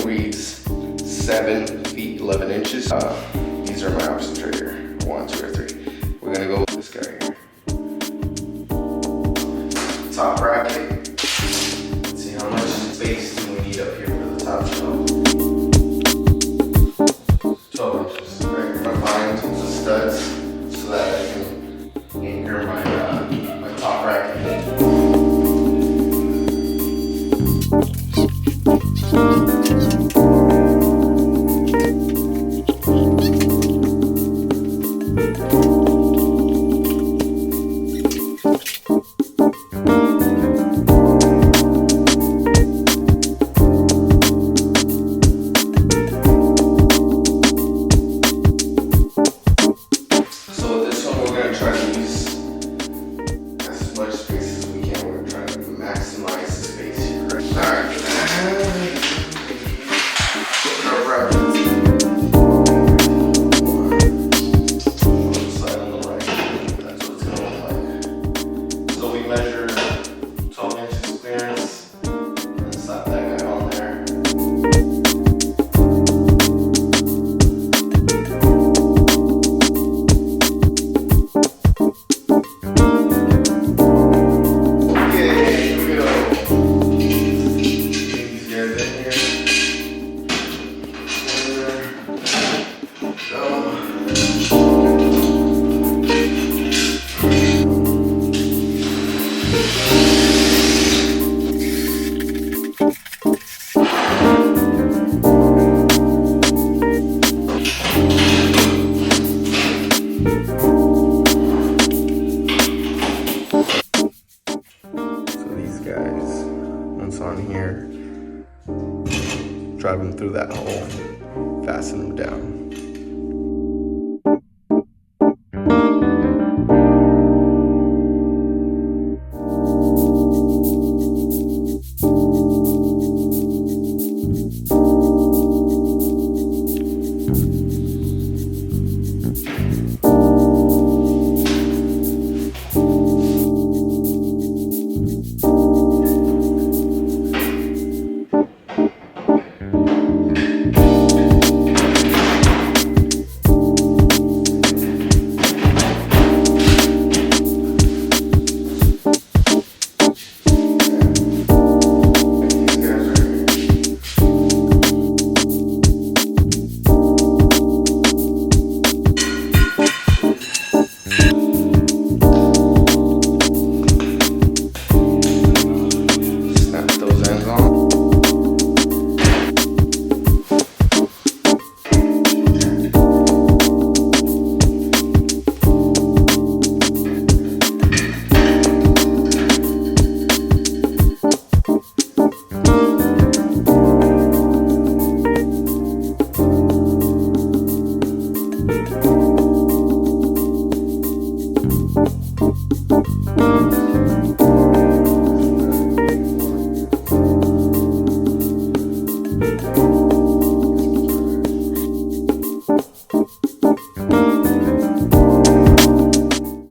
reads 7 feet 11 inches. These are my options right here. 1, 2, or 3. We're gonna go with this guy here. Top bracket. Let's see how much space do we need up here for the top shelf. 12 inches. Right, I'm gonna find the studs so that I can anchor my top bracket. Measure 12 inches clearance and slap that guy on there. Okay, here we go. These guys in here. Guys, once on here, drive them through that hole, fasten them down.